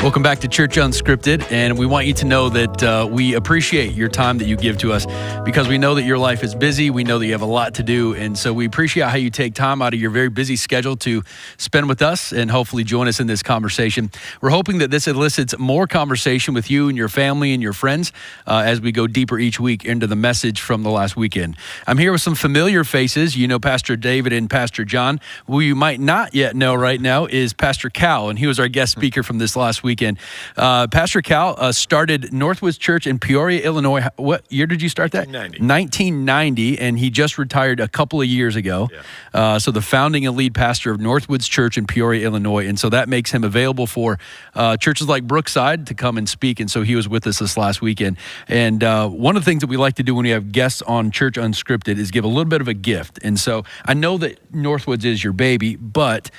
Welcome back to Church Unscripted, and we want you to know that we appreciate your time that you give to us because we know that your life is busy. We know that you have a lot to do, and so we appreciate how you take time out of your very busy schedule to spend with us and hopefully join us in this conversation. We're hoping that this elicits more conversation with you and your family and your friends as we go deeper each week into the message from the last weekend. I'm here with some familiar faces. You know Pastor David and Pastor John. Who you might not yet know right now is Pastor Cal, and he was our guest speaker from this last weekend. Pastor Cal started Northwoods Church in Peoria, Illinois. What year did you start that? 1990, and he just retired a couple of years ago. Yeah. So the founding and lead pastor of Northwoods Church in Peoria, Illinois, and so that makes him available for churches like Brookside to come and speak, and so he was with us this last weekend. And one of the things that we like to do when we have guests on Church Unscripted is give a little bit of a gift. And so I know that Northwoods is your baby, but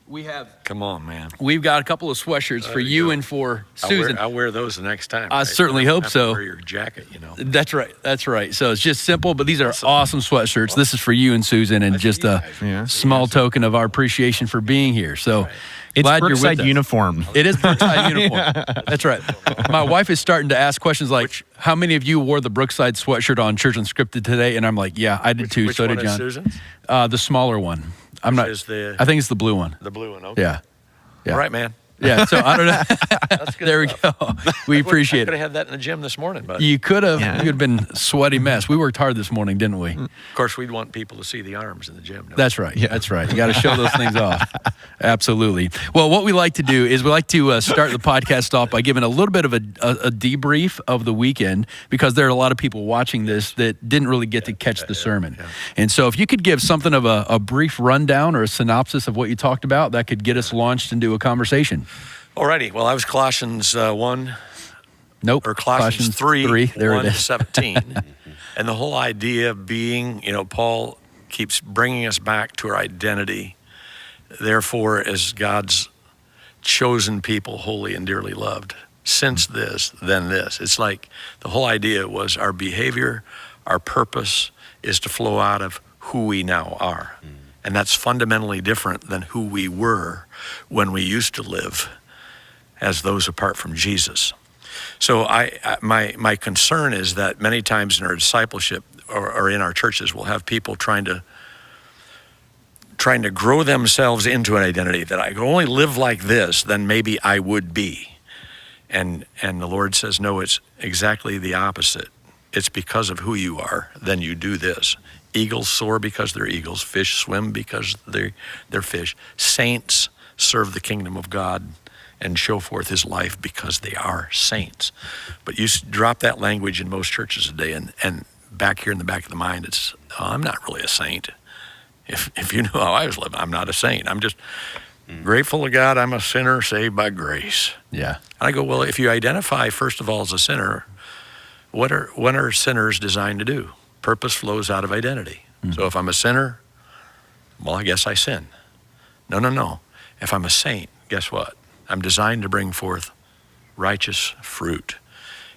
we have... Come on, man. We've got a couple of sweatshirts for you and for Susan. I'll wear those the next time. I certainly hope so. Wear your jacket, you know. That's right. That's right. So it's just simple, but these are awesome sweatshirts. This is for you and Susan, and just a small token of our appreciation for being here. So it's glad Brookside you're with us. uniform. It is Brookside uniform. That's right. My wife is starting to ask questions like, how many of you wore the Brookside sweatshirt on Church Unscripted today? And I'm like, yeah, I did too. So did John. Which one is Susan's? The smaller one. I think it's the blue one. The blue one, okay. Yeah. All right, man. Yeah, so I don't know. That's good. There we go. We appreciate it. I could have had that in the gym this morning, but you could have. Yeah. You would have been a sweaty mess. We worked hard this morning, didn't we? Of course, we'd want people to see the arms in the gym. That's right. Yeah. That's right. You got to show those things off. Absolutely. Well, what we like to do is we like to start the podcast off by giving a little bit of a debrief of the weekend, because there are a lot of people watching this that didn't really get to catch the sermon. Yeah. And so if you could give something of a brief rundown or a synopsis of what you talked about, that could get us launched into a conversation. Alrighty. Well, I was Colossians 1. Nope. Or Colossians 3, there 1 it to is. 17. And the whole idea being, Paul keeps bringing us back to our identity. Therefore, as God's chosen people, holy and dearly loved, since this, then this. It's like the whole idea was our behavior, our purpose is to flow out of who we now are. And that's fundamentally different than who we were when we used to live as those apart from Jesus. So my concern is that many times in our discipleship or in our churches, we'll have people trying to grow themselves into an identity that I could only live like this, then maybe I would be. And the Lord says, no, it's exactly the opposite. It's because of who you are, then you do this. Eagles soar because they're eagles. Fish swim because they're fish. Saints serve the kingdom of God and show forth his life because they are saints. But you drop that language in most churches today, and back here in the back of the mind, it's, I'm not really a saint. If you know how I was living, I'm not a saint. I'm just grateful to God I'm a sinner saved by grace. Yeah. And I go, well, if you identify, first of all, as a sinner, what are sinners designed to do? Purpose flows out of identity. Mm-hmm. So if I'm a sinner, well, I guess I sin. No. If I'm a saint, guess what? I'm designed to bring forth righteous fruit.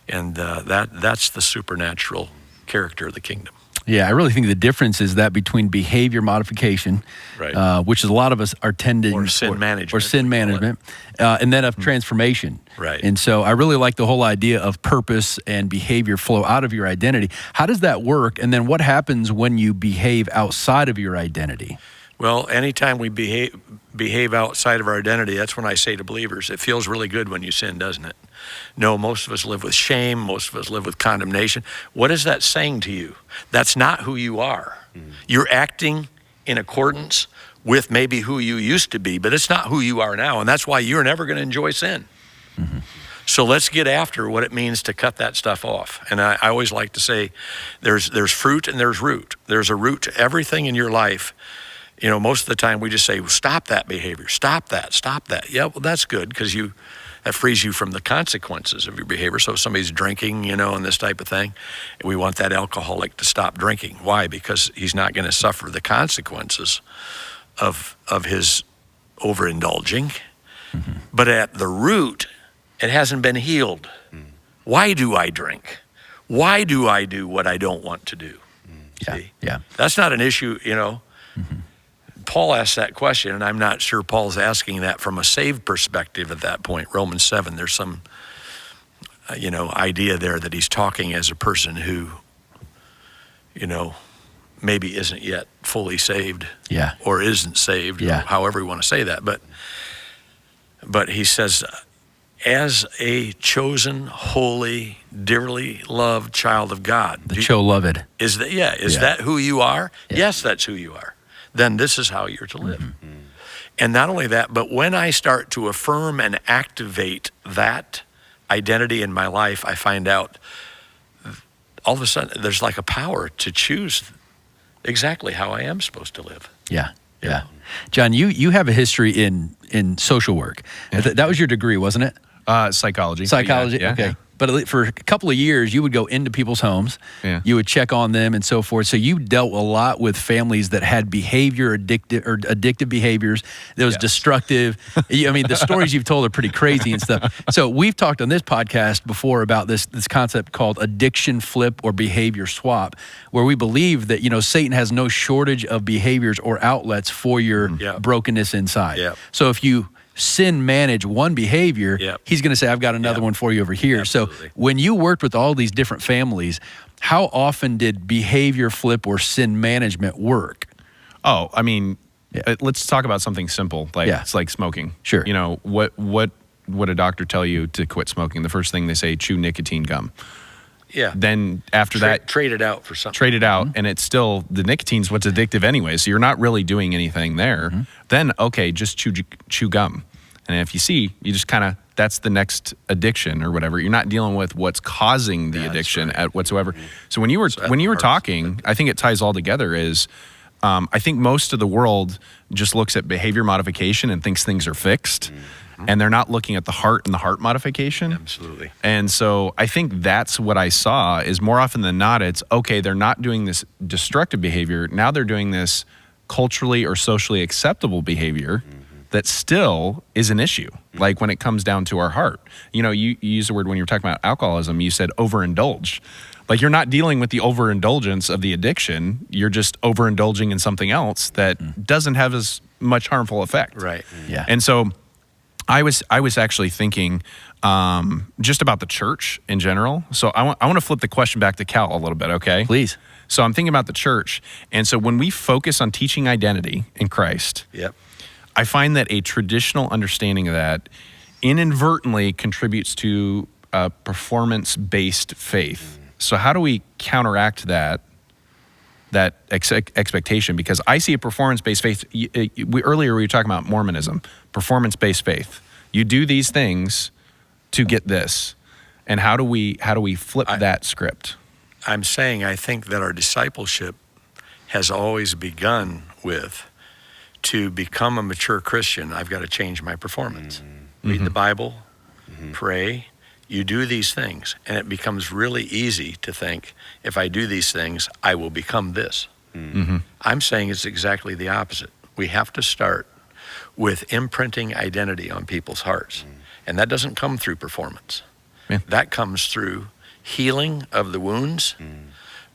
And that's the supernatural character of the kingdom. Yeah, I really think the difference is that between behavior modification, right. Which is a lot of us are tending or sin management, and then of transformation. Right. And so I really like the whole idea of purpose and behavior flow out of your identity. How does that work? And then what happens when you behave outside of your identity? Well, anytime we behave outside of our identity, that's when I say to believers, it feels really good when you sin, doesn't it? No, most of us live with shame. Most of us live with condemnation. What is that saying to you? That's not who you are. You're acting in accordance with maybe who you used to be, but it's not who you are now. And that's why you're never going to enjoy sin. Mm-hmm. So let's get after what it means to cut that stuff off. And I always like to say there's fruit and there's root. There's a root to everything in your life. Most of the time we just say, well, stop that behavior, stop that. Yeah, well, that's good because that frees you from the consequences of your behavior. So if somebody's drinking, and this type of thing, we want that alcoholic to stop drinking. Why? Because he's not going to suffer the consequences of his overindulging. Mm-hmm. But at the root, it hasn't been healed. Why do I drink? Why do I do what I don't want to do? See? Yeah. That's not an issue, Mm-hmm. Paul asked that question, and I'm not sure Paul's asking that from a saved perspective at that point. Romans 7, there's some, idea there that he's talking as a person who, maybe isn't yet fully saved, or isn't saved, or however you want to say that. But he says, as a chosen, holy, dearly loved child of God. The cho-loved. Is that who you are? Yeah. Yes, that's who you are. Then this is how you're to live. Mm-hmm. And not only that, but when I start to affirm and activate that identity in my life, I find out all of a sudden there's like a power to choose exactly how I am supposed to live. Yeah. John, you have a history in social work. Yeah. That was your degree, wasn't it? Psychology. Psychology, yeah. Okay. But for a couple of years, you would go into people's homes. Yeah. You would check on them and so forth. So you dealt a lot with families that had addictive behaviors that was destructive. I mean, the stories you've told are pretty crazy and stuff. So we've talked on this podcast before about this concept called addiction flip or behavior swap, where we believe that, Satan has no shortage of behaviors or outlets for your brokenness inside. Yep. So if you sin manage one behavior, he's going to say, I've got another one for you over here. Absolutely. So when you worked with all these different families, how often did behavior flip or sin management work? Oh, I mean, let's talk about something simple. It's like smoking. Sure. What would a doctor tell you to quit smoking? The first thing they say, chew nicotine gum. Yeah. Then after that, trade it out for something. Trade it out, and it's still, the nicotine's what's addictive anyway, so you're not really doing anything there. Mm-hmm. Then, okay, just chew gum. And if you see, you just kind of, that's the next addiction or whatever. You're not dealing with what's causing the addiction at whatsoever. Mm-hmm. So when you were talking, I think it ties all together is, I think most of the world just looks at behavior modification and thinks things are fixed. Mm-hmm. And they're not looking at the heart and the heart modification. Absolutely. And so I think that's what I saw is more often than not, it's okay, they're not doing this destructive behavior. Now they're doing this culturally or socially acceptable behavior that still is an issue. Like when it comes down to our heart. You use the word when you were talking about alcoholism, you said overindulge. Like you're not dealing with the overindulgence of the addiction. You're just overindulging in something else that doesn't have as much harmful effect. Right. Yeah. And so I was actually thinking just about the church in general. So I want to flip the question back to Cal a little bit, okay? Please. So I'm thinking about the church. And so when we focus on teaching identity in Christ, I find that a traditional understanding of that inadvertently contributes to a performance-based faith. So how do we counteract that expectation? Because I see a performance-based faith. Earlier we were talking about Mormonism, performance-based faith. You do these things to get this. And how do we flip that script? I'm saying I think that our discipleship has always begun with, to become a mature Christian, I've got to change my performance. Read the Bible, pray. You do these things, and it becomes really easy to think, if I do these things, I will become this. I'm saying it's exactly the opposite. We have to start with imprinting identity on people's hearts. And that doesn't come through performance. That comes through healing of the wounds,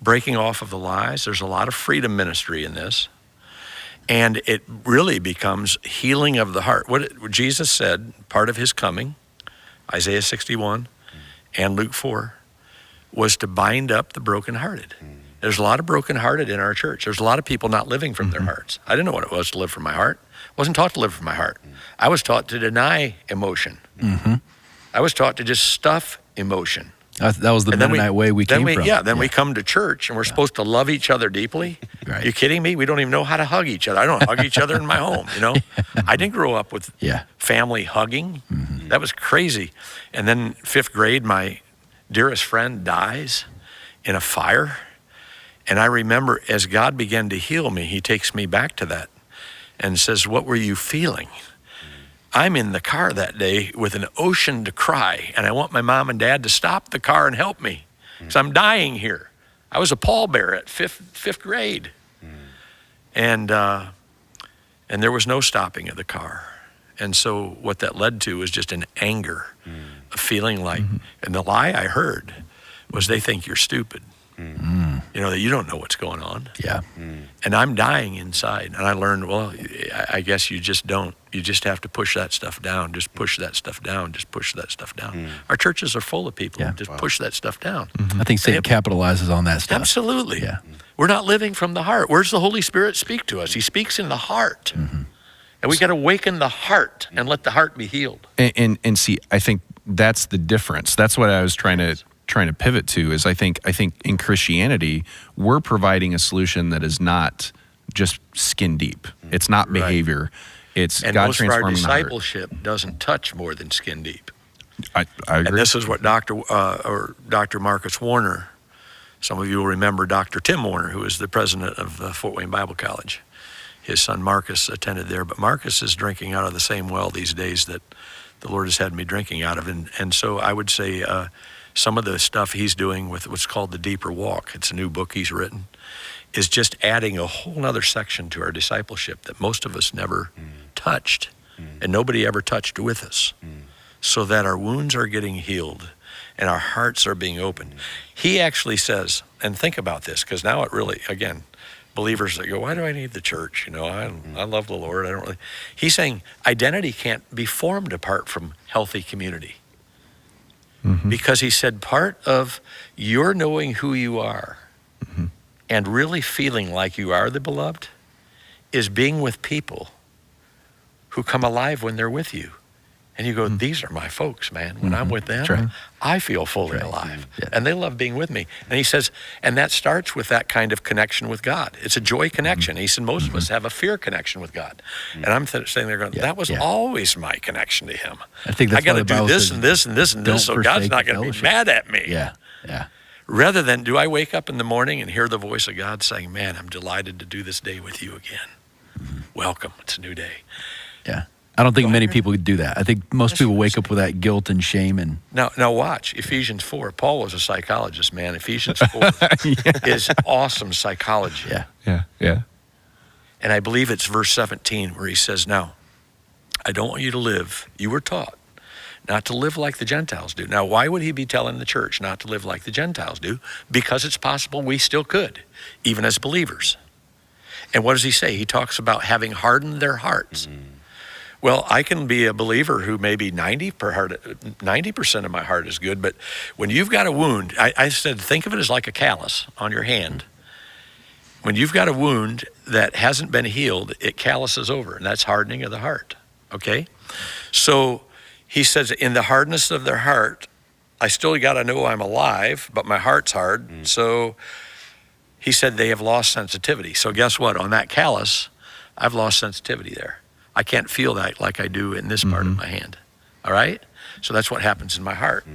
breaking off of the lies. There's a lot of freedom ministry in this. And it really becomes healing of the heart. What Jesus said, part of his coming, Isaiah 61 and Luke 4, was to bind up the brokenhearted. There's a lot of brokenhearted in our church. There's a lot of people not living from their hearts. I didn't know what it was to live from my heart. I wasn't taught to live from my heart. I was taught to deny emotion. I was taught to just stuff emotion. That was the Mennonite way we came from. Yeah, then we come to church and we're supposed to love each other deeply. Right. You kidding me? We don't even know how to hug each other. I don't hug each other in my home, I didn't grow up with family hugging. That was crazy. And then 5th grade, my dearest friend dies in a fire. And I remember as God began to heal me, he takes me back to that and says, what were you feeling? I'm in the car that day with an ocean to cry, and I want my mom and dad to stop the car and help me because I'm dying here. I was a pallbearer at fifth grade. And there was no stopping of the car. And so what that led to was just an anger, a feeling like, and the lie I heard was they think you're stupid. that you don't know what's going on. Yeah. And I'm dying inside. And I learned, well, I guess you just don't. You just have to push that stuff down. Just push that stuff down. Just push that stuff down. Our churches are full of people who just push that stuff down. I think Satan capitalizes on that stuff. Absolutely. Yeah. We're not living from the heart. Where's the Holy Spirit speak to us? He speaks in the heart. And we got to awaken the heart and let the heart be healed. And see, I think that's the difference. That's what I was trying to pivot to, is I think in Christianity, we're providing a solution that is not just skin deep. It's not behavior. It's and God most of our transforming the heart. discipleship doesn't touch more than skin deep. I agree. And this is what Dr. Marcus Warner, some of you will remember Dr. Tim Warner, who is the president of Fort Wayne Bible College. His son Marcus attended there, but Marcus is drinking out of the same well these days that the Lord has had me drinking out of. And so I would say some of the stuff he's doing with what's called the Deeper Walk, it's a new book he's written, is just adding a whole nother section to our discipleship that most of us never touched and nobody ever touched with us, so that our wounds are getting healed and our hearts are being opened. He actually says, and think about this, because now it really, again, believers that go, why do I need the church? I love the Lord. I don't really. He's saying identity can't be formed apart from healthy community. Because he said part of your knowing who you are and really feeling like you are the beloved is being with people who come alive when they're with you. And you go, these are my folks, man. When I'm with them, I feel fully alive. And they love being with me. And he says, and that starts with that kind of connection with God. It's a joy connection. He said, most of us have a fear connection with God. And I'm sitting there going, that was always my connection to him. I think that's I got to why the do Bible this says, and this and this and this, so "Don't God's forsake not the going to be fellowship." mad at me. Yeah. Rather than, do I wake up in the morning and hear the voice of God saying, man, I'm delighted to do this day with you again. Welcome. It's a new day. Yeah. I don't think many people would do that. I think most people wake up with that guilt and shame. And Now watch, Ephesians 4. Paul was a psychologist, man. Ephesians 4 is awesome psychology. Yeah. And I believe it's verse 17 where he says, now, I don't want you to live. You were taught not to live like the Gentiles do. Now, why would he be telling the church not to live like the Gentiles do? Because it's possible we still could, even as believers. And what does he say? He talks about having hardened their hearts. Well, I can be a believer who maybe 90% of my heart is good, but when you've got a wound, I said, think of it as like a callus on your hand. When you've got a wound that hasn't been healed, it calluses over, and that's hardening of the heart, okay? So he says, in the hardness of their heart, I still got to know I'm alive, but my heart's hard. So he said they have lost sensitivity. So guess what? On that callus, I've lost sensitivity there. I can't feel that like I do in this part of my hand, all right? So that's what happens in my heart.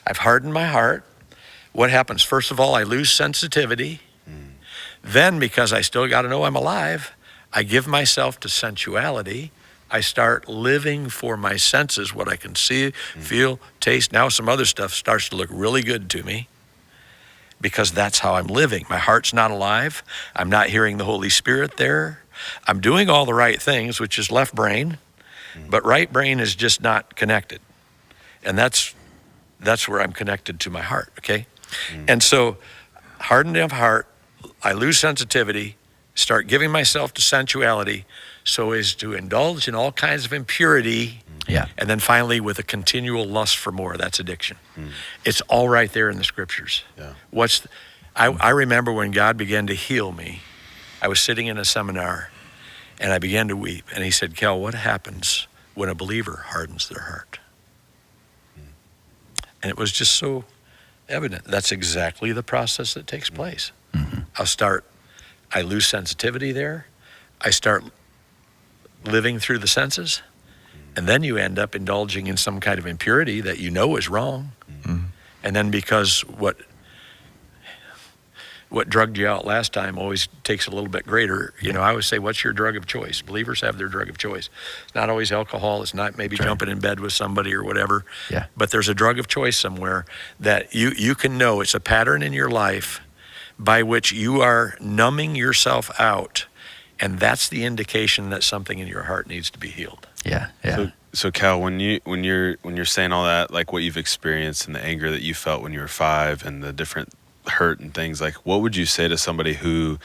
I've hardened my heart. What happens? First of all, I lose sensitivity. Then, because I still got to know I'm alive, I give myself to sensuality. I start living for my senses, what I can see, feel, taste. Now some other stuff starts to look really good to me because that's how I'm living. My heart's not alive. I'm not hearing the Holy Spirit there. I'm doing all the right things, which is left brain, but right brain is just not connected. And that's where I'm connected to my heart, okay? And so hardening of heart, I lose sensitivity, start giving myself to sensuality so as to indulge in all kinds of impurity. And then finally with a continual lust for more, that's addiction. It's all right there in the scriptures. I remember when God began to heal me, I was sitting in a seminar and I began to weep. And he said, Kel, what happens when a believer hardens their heart? And it was just so evident. That's exactly the process that takes place. I lose sensitivity there. I start living through the senses. And then you end up indulging in some kind of impurity that you know is wrong. And then because what drugged you out last time always takes a little bit greater. I always say, what's your drug of choice? Believers have their drug of choice. It's not always alcohol. It's not maybe jumping in bed with somebody or whatever. But there's a drug of choice somewhere that you can know. It's a pattern in your life by which you are numbing yourself out. And that's the indication that something in your heart needs to be healed. So Cal, when you're saying all that, like what you've experienced and the anger that you felt when you were 5 and the different hurt and things, like what would you say to somebody who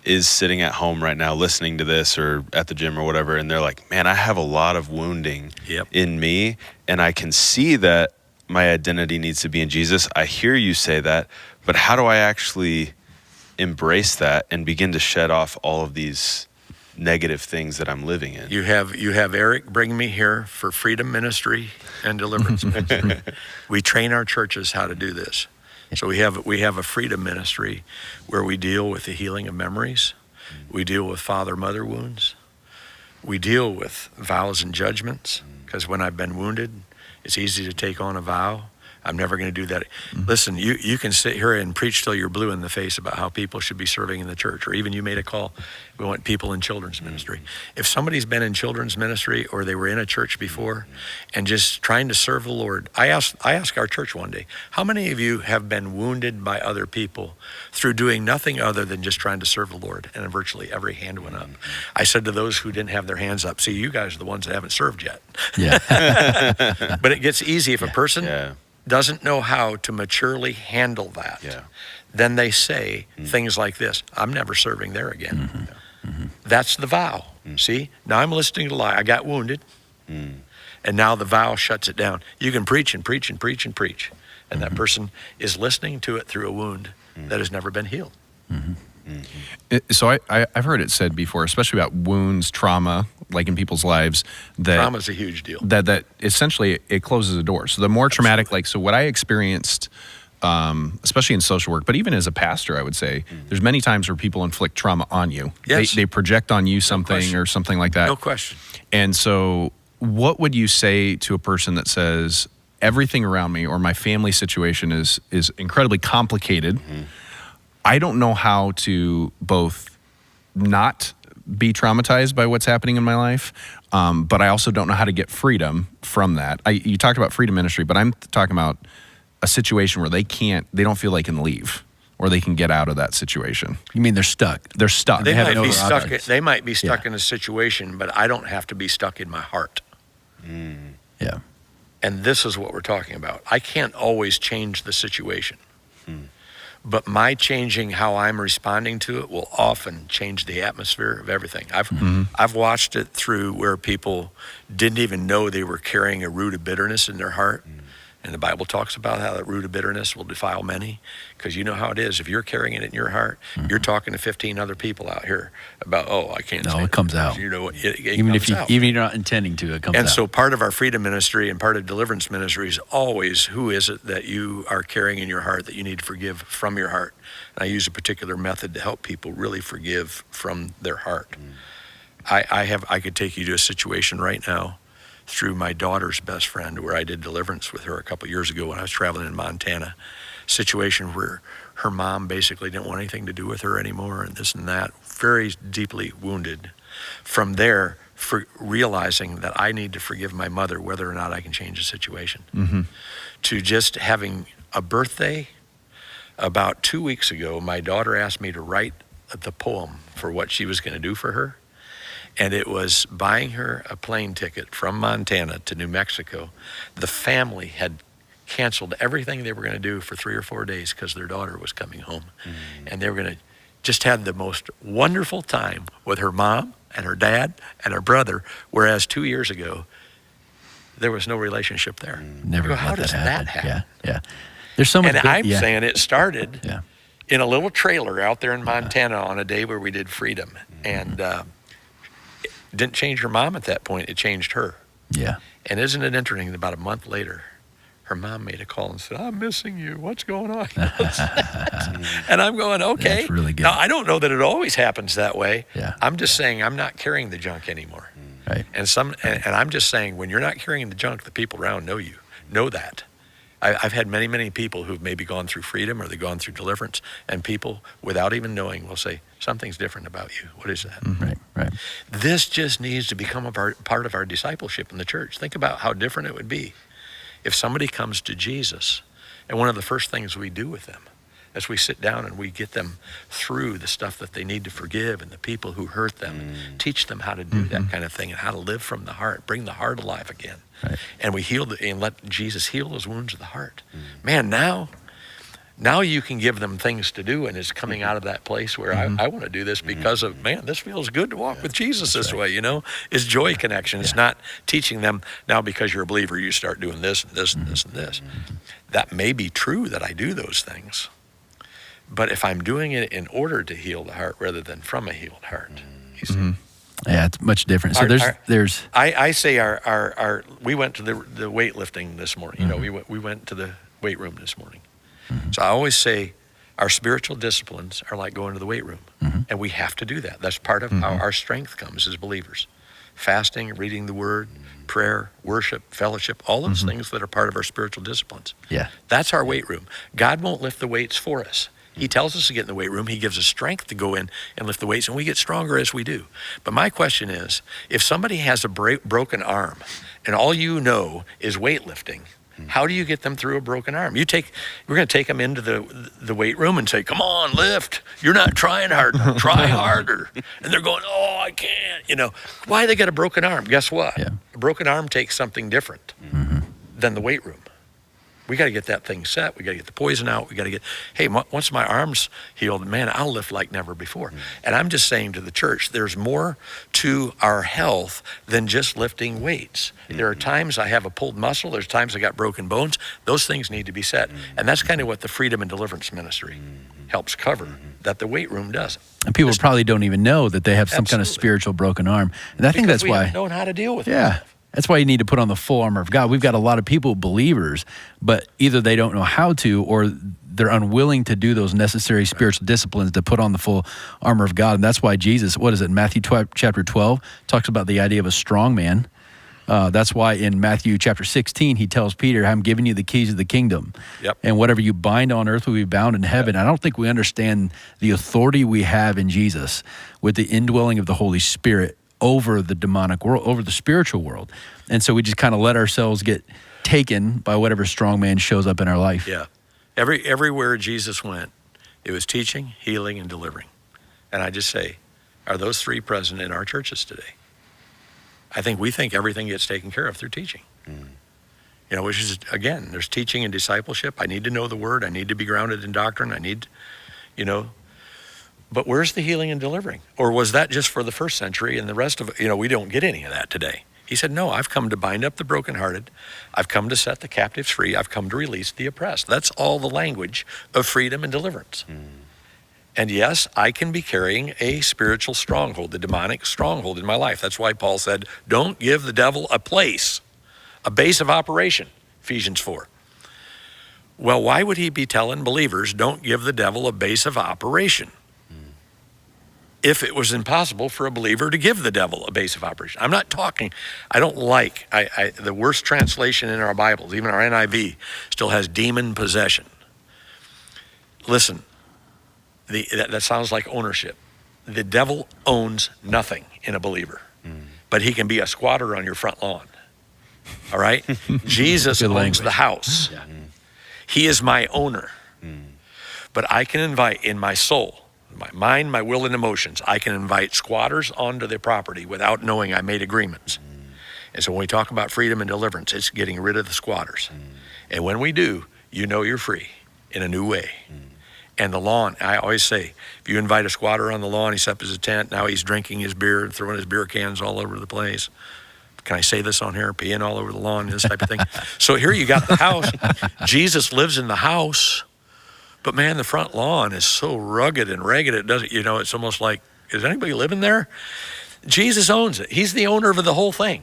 is sitting at home right now listening to this or at the gym or whatever, and they're like, man, I have a lot of wounding in me, and I can see that my identity needs to be in Jesus. I hear you say that, but how do I actually embrace that and begin to shed off all of these negative things that I'm living in? You have Eric bring me here for freedom ministry and deliverance ministry. We train our churches how to do this. So we have a freedom ministry where we deal with the healing of memories. We deal with father-mother wounds. We deal with vows and judgments, because when I've been wounded, it's easy to take on a vow. I'm never going to do that. Listen, you can sit here and preach till you're blue in the face about how people should be serving in the church, or even you made a call, we want people in children's ministry. If somebody's been in children's ministry or they were in a church before and just trying to serve the Lord, I asked our church one day, how many of you have been wounded by other people through doing nothing other than just trying to serve the Lord? And virtually every hand went up. I said to those who didn't have their hands up, see, you guys are the ones that haven't served yet. Yeah. But it gets easy if a person doesn't know how to maturely handle that. Then they say things like this, I'm never serving there again. That's the vow. See, now I'm listening to lie. I got wounded, and now the vow shuts it down. You can preach and preach and preach and preach, and that person is listening to it through a wound that has never been healed. So I've heard it said before, especially about wounds, trauma, like in people's lives, that Trauma's a huge deal. That essentially it closes a door. So the more traumatic, like, so what I experienced, especially in social work, but even as a pastor, I would say, there's many times where people inflict trauma on you. Yes. They project on you something or something like that. No question. And so what would you say to a person that says, everything around me or my family situation is incredibly complicated. I don't know how to both not be traumatized by what's happening in my life, but I also don't know how to get freedom from that. You talked about freedom ministry, but I'm talking about a situation where they don't feel they can leave or they can get out of that situation. You mean they're stuck? They're stuck. They might be stuck in a situation, but I don't have to be stuck in my heart. Yeah. And this is what we're talking about. I can't always change the situation. But my changing how I'm responding to it will often change the atmosphere of everything. I've watched it through where people didn't even know they were carrying a root of bitterness in their heart. And the Bible talks about how that root of bitterness will defile many, because you know how it is. If you're carrying it in your heart, you're talking to 15 other people out here about, I can't say it comes out. You know, even if you're not intending to, it comes out. And so part of our freedom ministry and part of deliverance ministry is always, who is it that you are carrying in your heart that you need to forgive from your heart? And I use a particular method to help people really forgive from their heart. I could take you to a situation right now through my daughter's best friend, where I did deliverance with her a couple years ago when I was traveling in Montana. Situation where her mom basically didn't want anything to do with her anymore, and this and that, very deeply wounded. From there, for realizing that I need to forgive my mother, whether or not I can change the situation. To just having a birthday. About 2 weeks ago, my daughter asked me to write the poem for what she was going to do for her. And it was buying her a plane ticket from Montana to New Mexico. The family had canceled everything they were going to do for 3 or 4 days because their daughter was coming home. And they were going to just have the most wonderful time with her mom and her dad and her brother, whereas 2 years ago, there was no relationship there. Never. How does that happen? Yeah. There's so much. And I'm saying it started in a little trailer out there in Montana on a day where we did freedom. And it didn't change her mom at that point. It changed her. Yeah. And isn't it interesting that about a month later, her mom made a call and said, I'm missing you. What's going on? And I'm going, okay. That's really good. Now, I don't know that it always happens that way. Yeah. I'm just saying I'm not carrying the junk anymore. Right. And I'm just saying, when you're not carrying the junk, the people around know that. I've had many, many people who've maybe gone through freedom or they've gone through deliverance, and people, without even knowing, will say, something's different about you. What is that? Right. This just needs to become a part of our discipleship in the church. Think about how different it would be if somebody comes to Jesus, and one of the first things we do with them is we sit down and we get them through the stuff that they need to forgive and the people who hurt them, and teach them how to do that kind of thing and how to live from the heart, bring the heart alive again. Right. And we heal and let Jesus heal those wounds of the heart. Man, now Now you can give them things to do, and it's coming out of that place where I want to do this because of, man, this feels good to walk with Jesus this way, you know? It's joy connection. It's not teaching them, now because you're a believer, you start doing this and this and this and this. That may be true that I do those things, but if I'm doing it in order to heal the heart rather than from a healed heart, you see? Yeah, it's much different. So there's. I say our we went to the weightlifting this morning. You know, we went to the weight room this morning. So I always say our spiritual disciplines are like going to the weight room, and we have to do that. That's part of how our strength comes as believers. Fasting, reading the Word, prayer, worship, fellowship, all those things that are part of our spiritual disciplines. Yeah, that's our weight room. God won't lift the weights for us. He tells us to get in the weight room. He gives us strength to go in and lift the weights, and we get stronger as we do. But my question is, if somebody has a broken arm and all you know is weightlifting, how do you get them through a broken arm? We're going to take them into the weight room and say, come on, lift. You're not trying hard enough. Try harder. And they're going, oh, I can't. You know, why they got a broken arm? Guess what? Yeah. A broken arm takes something different than the weight room. We got to get that thing set. We got to get the poison out. We got to get, hey, once my arm's healed, man, I'll lift like never before. And I'm just saying to the church, there's more to our health than just lifting weights. There are times I have a pulled muscle. There's times I got broken bones. Those things need to be set. And that's kind of what the freedom and deliverance ministry helps cover, that the weight room doesn't. And people probably don't even know that they have some kind of spiritual broken arm. And I think that's why. We haven't known how to deal with it. Yeah. That's why you need to put on the full armor of God. We've got a lot of people, believers, but either they don't know how to or they're unwilling to do those necessary spiritual disciplines to put on the full armor of God. And that's why Jesus, what is it, Matthew chapter 12, talks about the idea of a strong man. That's why in Matthew chapter 16, he tells Peter, I'm giving you the keys of the kingdom. Yep. And whatever you bind on earth will be bound in heaven. I don't think we understand the authority we have in Jesus with the indwelling of the Holy Spirit over the demonic world, over the spiritual world. And so we just kind of let ourselves get taken by whatever strong man shows up in our life. Yeah. Everywhere Jesus went, it was teaching, healing, and delivering. And I just say, are those three present in our churches today? I think we think everything gets taken care of through teaching. You know, which is, again, there's teaching and discipleship. I need to know the Word. I need to be grounded in doctrine. I need, you know, but where's the healing and delivering? Or was that just for the first century and the rest of it? You know, we don't get any of that today. He said, no, I've come to bind up the brokenhearted. I've come to set the captives free. I've come to release the oppressed. That's all the language of freedom and deliverance. And yes, I can be carrying a spiritual stronghold, the demonic stronghold in my life. That's why Paul said, don't give the devil a place, a base of operation, Ephesians 4. Well, why would he be telling believers, don't give the devil a base of operation? If it was impossible for a believer to give the devil a base of operation. I'm not talking, I don't like, the worst translation in our Bibles, even our NIV, still has demon possession. Listen, that sounds like ownership. The devil owns nothing in a believer, but he can be a squatter on your front lawn. All right? Jesus owns the house. He is my owner. But I can invite in my soul, my mind, my will, and emotions, I can invite squatters onto the property without knowing I made agreements. And so when we talk about freedom and deliverance, it's getting rid of the squatters. And when we do, you know you're free in a new way. And the lawn, I always say, if you invite a squatter on the lawn, he set up his tent, now he's drinking his beer and throwing his beer cans all over the place. Can I say this on here? Peeing all over the lawn, this type of thing. So here you got the house. Jesus lives in the house. But man, the front lawn is so rugged and ragged, it doesn't, you know, it's almost like, is anybody living there? Jesus owns it. He's the owner of the whole thing.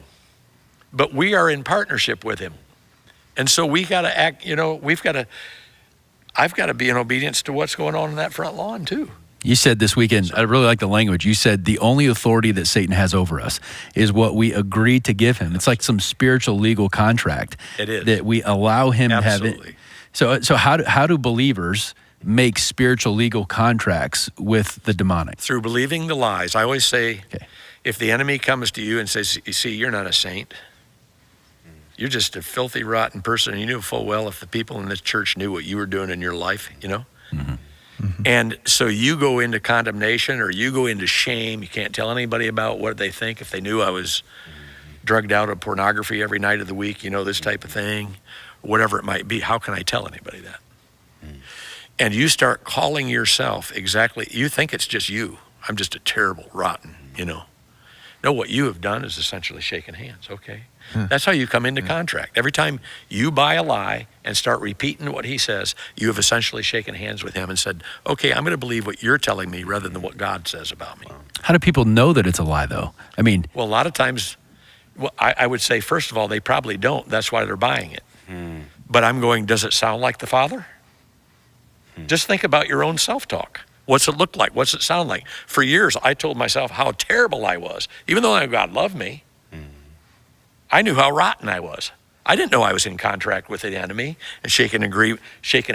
But we are in partnership with him. And so we got to act, you know, I've got to be in obedience to what's going on in that front lawn too. You said this weekend, I really like the language. You said the only authority that Satan has over us is what we agree to give him. It's like some spiritual legal contract. It is. That we allow him to have Absolutely. it. So how do believers make spiritual legal contracts with the demonic? Through believing the lies. I always say, if the enemy comes to you and says, you see, you're not a saint. You're just a filthy, rotten person. And you knew full well if the people in this church knew what you were doing in your life, you know? And so you go into condemnation or you go into shame. You can't tell anybody about what they think. If they knew I was drugged out of pornography every night of the week, you know, this type of thing, whatever it might be, how can I tell anybody that? and you start calling yourself exactly, you think it's just you. I'm just a terrible, rotten, No, what you have done is essentially shaken hands, okay? That's how you come into contract. Every time you buy a lie and start repeating what he says, you have essentially shaken hands with him and said, okay, I'm going to believe what you're telling me rather than what God says about me. How do people know that it's a lie, though? I mean, well, a lot of times, I would say, first of all, they probably don't. That's why they're buying it. But I'm going, does it sound like the Father? Just think about your own self-talk. What's it look like? What's it sound like? For years, I told myself how terrible I was. Even though I knew God loved me, I knew how rotten I was. I didn't know I was in contract with the enemy and shaking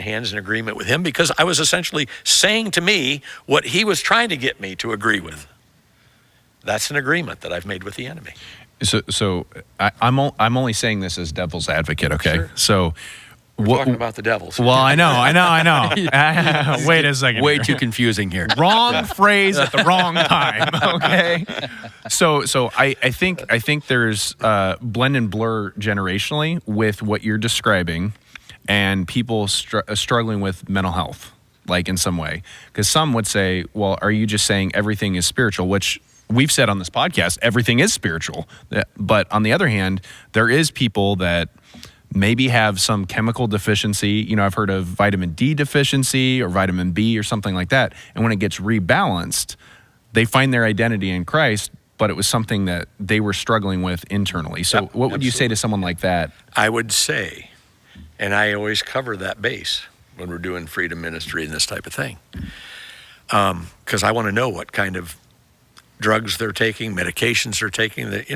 hands in agreement with him, because I was essentially saying to me what he was trying to get me to agree with. That's an agreement that I've made with the enemy. So I'm only saying this as devil's advocate, okay? Sure. So we're talking about the devils. Well, I know. Wait a second. Way too confusing here. Wrong phrase at the wrong time. Okay. So I think there's blend and blur generationally with what you're describing, and people struggling with mental health, like in some way, because some would say, well, are you just saying everything is spiritual? Which we've said on this podcast, everything is spiritual. But on the other hand, there is people that maybe have some chemical deficiency. I've heard of vitamin D deficiency or vitamin B or something like that. And when it gets rebalanced, they find their identity in Christ, but it was something that they were struggling with internally. So what would you say to someone like that? I would say, and I always cover that base when we're doing freedom ministry and this type of thing, because I want to know what kind of drugs they're taking, medications they're taking. That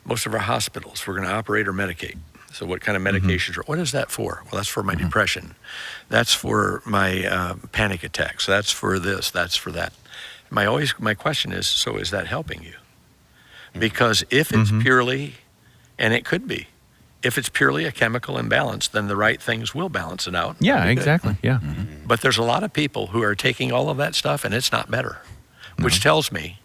most of our hospitals, we're going to operate or medicate. So what kind of medications? What is that for? Well, that's for my depression. That's for my panic attacks. That's for this. That's for that. My question is, so is that helping you? Because if it's purely, and it could be, if it's purely a chemical imbalance, then the right things will balance it out. Yeah, exactly. Yeah. But there's a lot of people who are taking all of that stuff and it's not better, which tells me,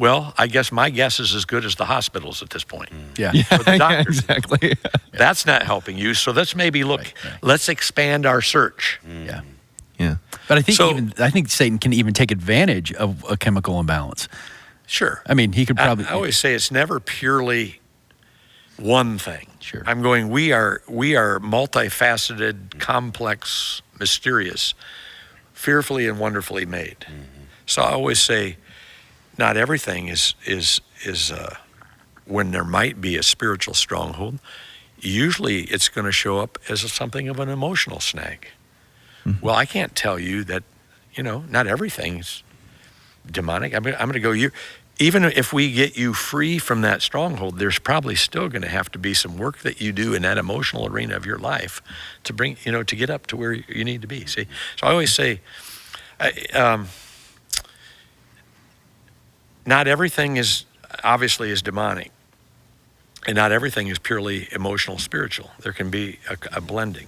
well, I guess my guess is as good as the hospitals at this point. Yeah. For the doctors. Exactly. That's not helping you. So let's maybe look, let's expand our search. Yeah. But I think Satan can even take advantage of a chemical imbalance. Sure. I mean, he could probably. I always say it's never purely one thing. Sure. I'm going, we are multifaceted, complex, mysterious, fearfully and wonderfully made. So I always say, not everything is when there might be a spiritual stronghold, usually it's going to show up as something of an emotional snag. Well, I can't tell you that, not everything's demonic. I'm going to go, even if we get you free from that stronghold, there's probably still going to have to be some work that you do in that emotional arena of your life to bring, to get up to where you need to be. See, so I always say, not everything is demonic, and not everything is purely emotional, spiritual. There can be a blending.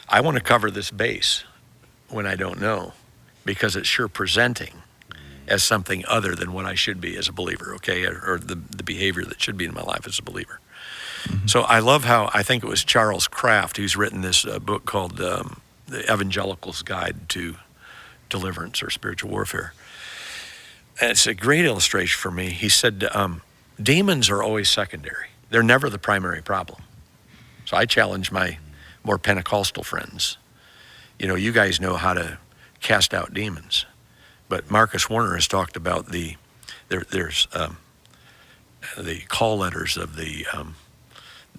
I want to cover this base when I don't know, because it's sure presenting as something other than what I should be as a believer, okay, or the behavior that should be in my life as a believer. So I love how, I think it was Charles Kraft who's written this book called The Evangelical's Guide to Deliverance or Spiritual Warfare. And it's a great illustration for me. He said, demons are always secondary. They're never the primary problem. So I challenge my more Pentecostal friends. You guys know how to cast out demons. But Marcus Warner has talked about there's the call letters of the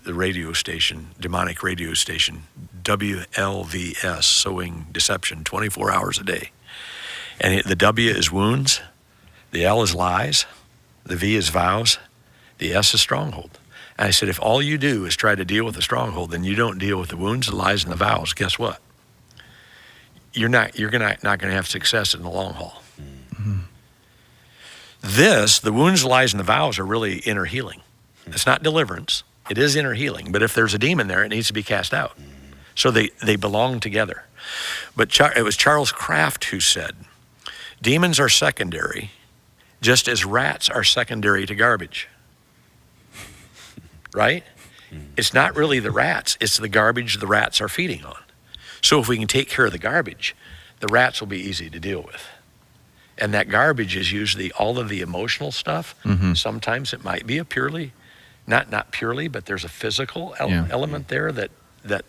radio station, demonic radio station, WLVS, Sowing Deception, 24 hours a day. And the W is wounds, the L is lies, the V is vows, the S is stronghold. And I said, if all you do is try to deal with the stronghold, then you don't deal with the wounds, the lies, and the vows, guess what? You're not going to have success in the long haul. The wounds, the lies, and the vows are really inner healing. It's not deliverance. It is inner healing. But if there's a demon there, it needs to be cast out. So they belong together. But it was Charles Kraft who said, demons are secondary, just as rats are secondary to garbage. Right? It's not really the rats. It's the garbage the rats are feeding on. So if we can take care of the garbage, the rats will be easy to deal with. And that garbage is usually all of the emotional stuff. Sometimes it might be a purely, not purely, but there's a physical element there that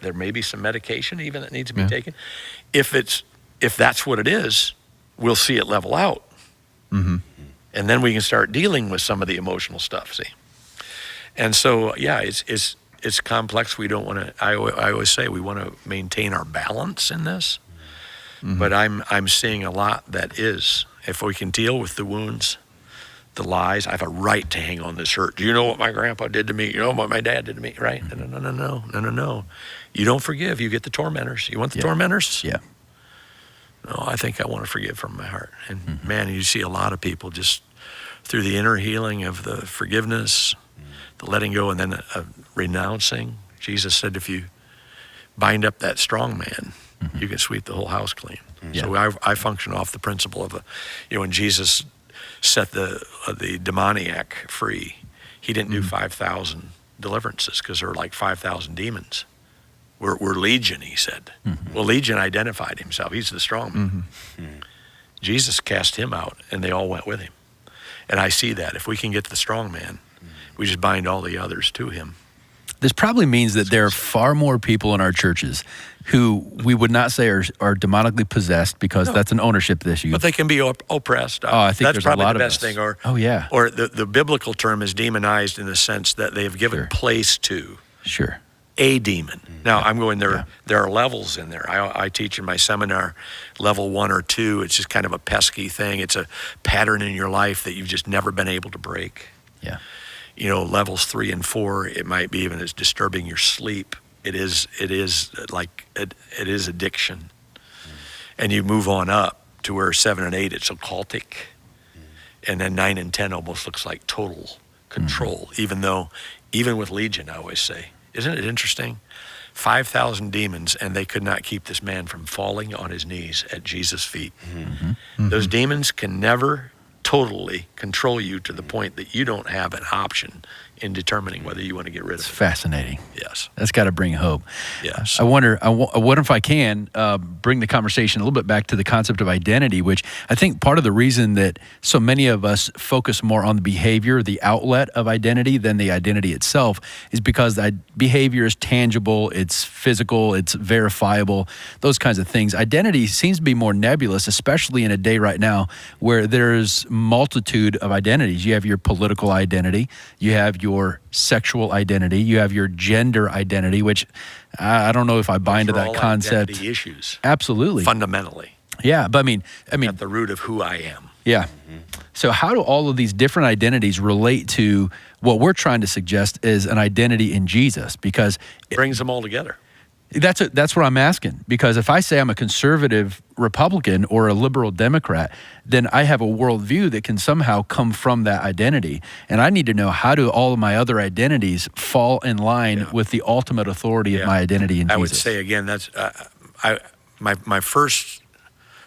there may be some medication even that needs to be taken. If that's what it is, we'll see it level out. And then we can start dealing with some of the emotional stuff, see? And so, yeah, it's complex. We don't want to, I always say we want to maintain our balance in this. But I'm seeing a lot that is, if we can deal with the wounds, the lies, I have a right to hang on this hurt. Do you know what my grandpa did to me? You know what my dad did to me, right? No. You don't forgive, you get the tormentors. You want the tormentors? Yeah. No, I think I want to forgive from my heart. And man, you see a lot of people just through the inner healing of the forgiveness, the letting go, and then renouncing. Jesus said, if you bind up that strong man, you can sweep the whole house clean. So I function off the principle of, when Jesus set the demoniac free, he didn't do 5,000 deliverances because there were like 5,000 demons. We're legion, he said. Well, Legion identified himself. He's the strong man. Jesus cast him out, and they all went with him. And I see that. If we can get the strong man, we just bind all the others to him. This probably means that there are far more people in our churches who we would not say are demonically possessed, because that's an ownership issue. But they can be oppressed. I think that's there's probably a lot the of best us. thing. Or yeah. Or the biblical term is demonized in the sense that they have given place to a demon. Now I'm going there. There are levels in there. I teach in my seminar level 1 or 2. It's just kind of a pesky thing. It's a pattern in your life that you've just never been able to break. Yeah. Levels 3 and 4, it might be even as disturbing your sleep. It is addiction. And you move on up to where 7 and 8, it's occultic. And then 9 and 10 almost looks like total control, even with Legion, I always say. Isn't it interesting? 5,000 demons, and they could not keep this man from falling on his knees at Jesus' feet. Those demons can never totally control you to the point that you don't have an option in determining whether you want to get rid of it. It's fascinating. Yes. That's got to bring hope. Yes. I wonder if I can bring the conversation a little bit back to the concept of identity, which I think part of the reason that so many of us focus more on the behavior, the outlet of identity, than the identity itself, is because the behavior is tangible, it's physical, it's verifiable, those kinds of things. Identity seems to be more nebulous, especially in a day right now where there's multitude of identities. You have your political identity, you have your sexual identity, you have your gender identity, which I don't know if I buy into that concept. Identity issues. Absolutely. Fundamentally. Yeah, but I mean, at the root of who I am. Yeah. So how do all of these different identities relate to what we're trying to suggest is an identity in Jesus? Because it brings them all together. That's what I'm asking. Because if I say I'm a conservative Republican or a liberal Democrat, then I have a worldview that can somehow come from that identity. And I need to know, how do all of my other identities fall in line with the ultimate authority of my identity in Jesus? I would say, again, that's my first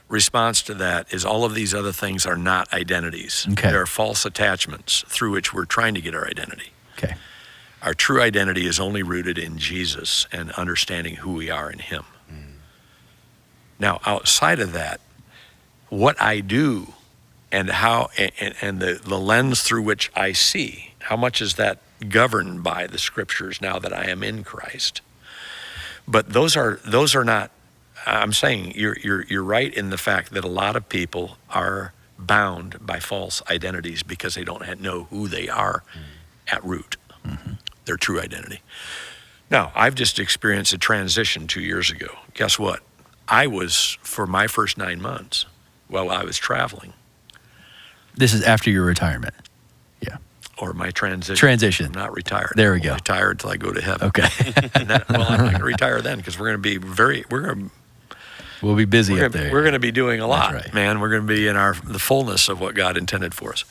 response to that is all of these other things are not identities. Okay. They're false attachments through which we're trying to get our identity. Okay. Our true identity is only rooted in Jesus and understanding who we are in him. Now, outside of that, what I do and how and the lens through which I see, how much is that governed by the scriptures now that I am in Christ? But those are not. I'm saying you're right in the fact that a lot of people are bound by false identities because they don't know who they are at root. Their true identity. Now, I've just experienced a transition 2 years ago. Guess what? I was, for my first 9 months, while I was traveling. This is after your retirement. Yeah. Or my transition. Transition. I'm not retired. There we go. I'm retired until I go to heaven. Okay. I'm not going to retire then, because we'll be busy up there. We're going to be doing a lot, right. man. We're going to be in the fullness of what God intended for us.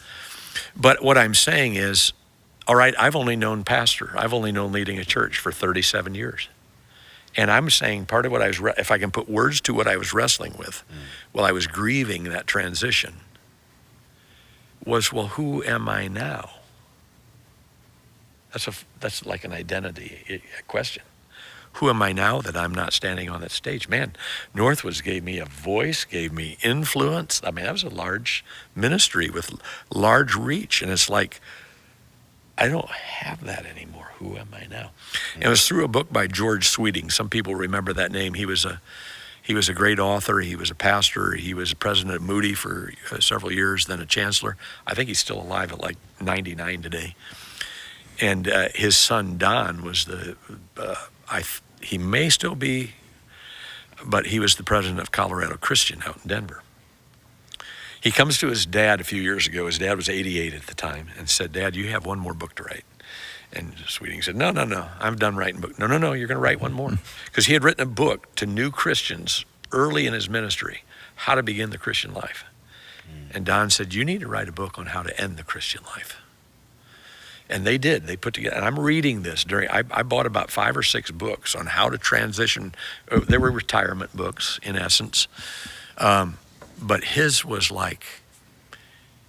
But what I'm saying is, all right, I've only known pastor. I've only known leading a church for 37 years. And I'm saying part of what I was, if I can put words to what I was wrestling with while I was grieving that transition, was, well, who am I now? That's like an identity question. who am I now that I'm not standing on that stage? Man, Northwoods gave me a voice, gave me influence. I mean, that was a large ministry with large reach. And it's like, I don't have that anymore. Who am I now? And it was through a book by George Sweeting. Some people remember that name. He was a great author. He was a pastor. He was president of Moody for several years, then a chancellor. I think he's still alive at like 99 today. And his son, Don, was he may still be, but he was the president of Colorado Christian out in Denver. He comes to his dad a few years ago. His dad was 88 at the time and said, "Dad, you have one more book to write." And Sweeting said, No, I'm done writing books. No, you're going to write one more. Because he had written a book to new Christians early in his ministry, how to begin the Christian life. And Don said, you need to write a book on how to end the Christian life. And they did. They put together, and I'm reading this I bought about 5 or 6 books on how to transition. They were retirement books, in essence. But his was like,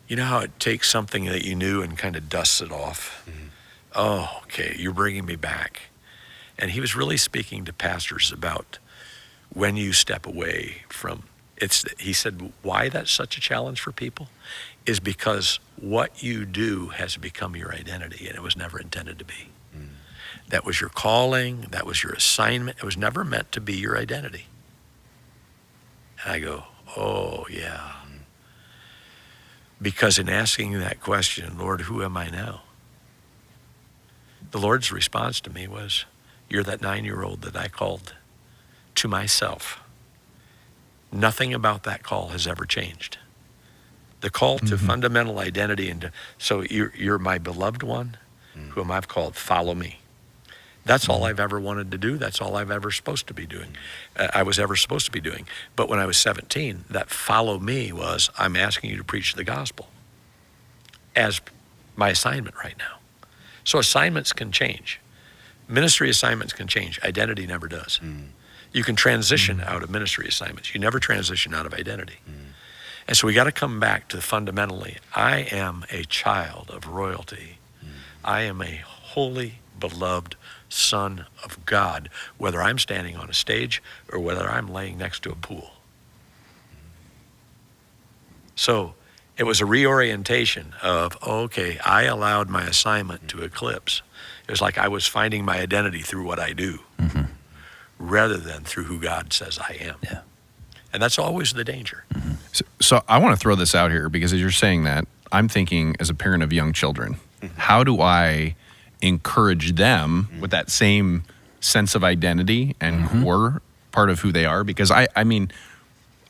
you know how it takes something that you knew and kind of dusts it off? Mm-hmm. Oh, okay, you're bringing me back. And he was really speaking to pastors about when you step away from, he said, why that's such a challenge for people is because what you do has become your identity, and it was never intended to be. Mm. That was your calling, that was your assignment. It was never meant to be your identity. And I go, oh, yeah. Mm. Because in asking that question, Lord, who am I now? The Lord's response to me was, you're that 9-year-old that I called to myself. Nothing about that call has ever changed. The call to fundamental identity, and so you're my beloved one, whom I've called, follow me. That's all I've ever wanted to do. That's all I've ever supposed to be doing. I was ever supposed to be doing. But when I was 17, that follow me was, I'm asking you to preach the gospel as my assignment right now. So assignments can change. Ministry assignments can change. Identity never does. Mm. You can transition out of ministry assignments. You never transition out of identity. Mm. And so we got to come back to fundamentally, I am a child of royalty. Mm. I am a holy, beloved son of God, whether I'm standing on a stage or whether I'm laying next to a pool. So it was a reorientation of, okay, I allowed my assignment to eclipse. It was like I was finding my identity through what I do rather than through who God says I am. Yeah. And that's always the danger. Mm-hmm. So I want to throw this out here because as you're saying that, I'm thinking as a parent of young children, how do I encourage them with that same sense of identity and core part of who they are? Because I mean,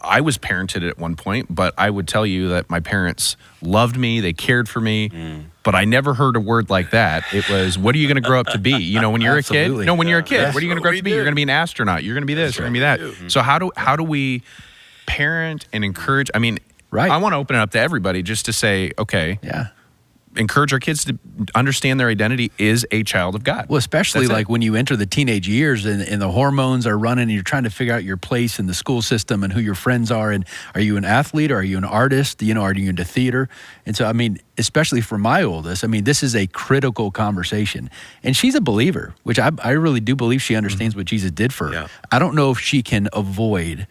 I was parented at one point, but I would tell you that my parents loved me, they cared for me, but I never heard a word like that. It was, what are you going to grow up to be? You know, when you're a kid? No, when you're a kid, what are you going to grow up to be? You're going to be an astronaut. You're going to be this, you're going to be that. So how do we parent and encourage? I mean, I want to open it up to everybody just to say, okay, encourage our kids to understand their identity is a child of God. Well, especially like when you enter the teenage years and the hormones are running and you're trying to figure out your place in the school system and who your friends are. And are you an athlete or are you an artist? You know, are you into theater? And so, I mean, especially for my oldest, I mean, this is a critical conversation. And she's a believer, which I really do believe she understands what Jesus did for her. Yeah. I don't know if she can avoid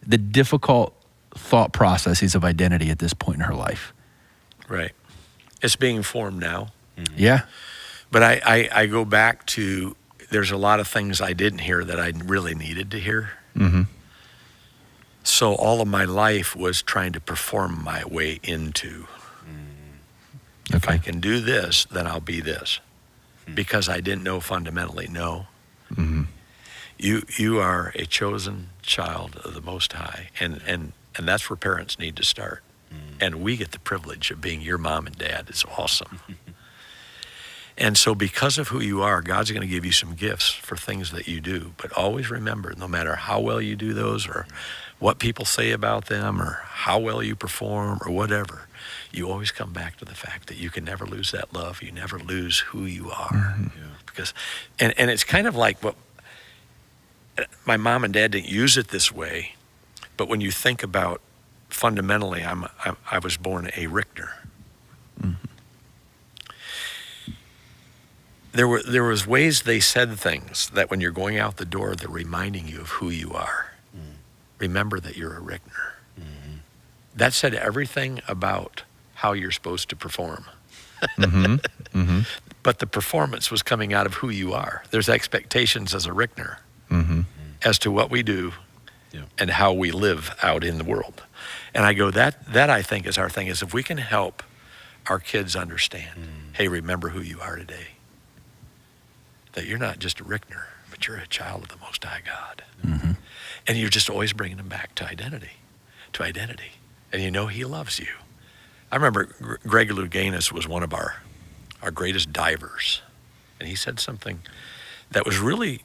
the difficult thought processes of identity at this point in her life. Right. It's being formed now. Yeah. But I go back to, there's a lot of things I didn't hear that I really needed to hear. So all of my life was trying to perform my way into, if I can do this, then I'll be this. Because I didn't know fundamentally, you are a chosen child of the Most High. And that's where parents need to start. And we get the privilege of being your mom and dad. It's awesome. And so because of who you are, God's going to give you some gifts for things that you do. But always remember, no matter how well you do those or what people say about them or how well you perform or whatever, you always come back to the fact that you can never lose that love. You never lose who you are. Because, and it's kind of like what my mom and dad didn't use it this way, but when you think about fundamentally, I was born a Richter. there was ways they said things that when you're going out the door, they're reminding you of who you are. Remember that you're a Rickner. That said everything about how you're supposed to perform. But the performance was coming out of who you are. There's expectations as a Rickner as to what we do and how we live out in the world. And I go, that I think is our thing, is if we can help our kids understand, hey, remember who you are today. That you're not just a Rickner, but you're a child of the Most High God. And you're just always bringing them back to identity. And you know he loves you. I remember Greg Louganis was one of our greatest divers. And he said something that was really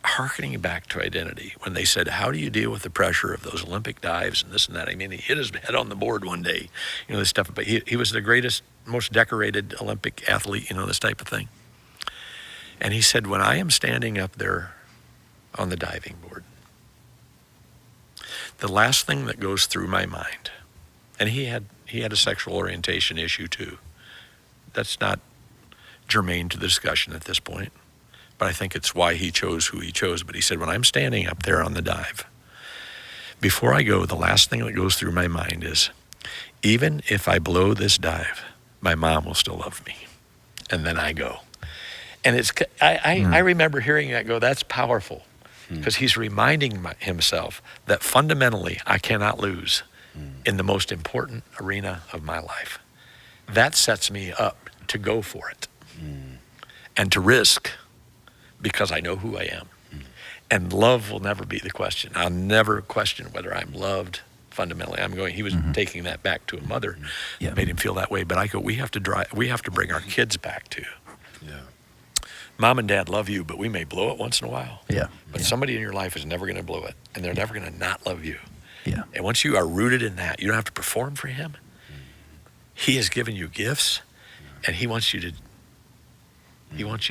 hearkening back to identity when they said, how do you deal with the pressure of those Olympic dives and this and that? I mean, he hit his head on the board one day, you know, this stuff, but he was the greatest, most decorated Olympic athlete, you know, this type of thing. And he said, when I am standing up there on the diving board, the last thing that goes through my mind, and he had a sexual orientation issue too. That's not germane to the discussion at this point, but I think it's why he chose who he chose. But he said, when I'm standing up there on the dive, before I go, the last thing that goes through my mind is, even if I blow this dive, my mom will still love me. And then I go. And I remember hearing that go, that's powerful, because he's reminding himself that fundamentally I cannot lose in the most important arena of my life. That sets me up to go for it and to risk, because I know who I am. And love will never be the question. I'll never question whether I'm loved fundamentally. He was taking that back to a mother that made him feel that way. But I go, we have to bring our kids back to. Mom and Dad love you, but we may blow it once in a while. But somebody in your life is never going to blow it, and they're never going to not love you. And once you are rooted in that, you don't have to perform for him. He has given you gifts, and he wants you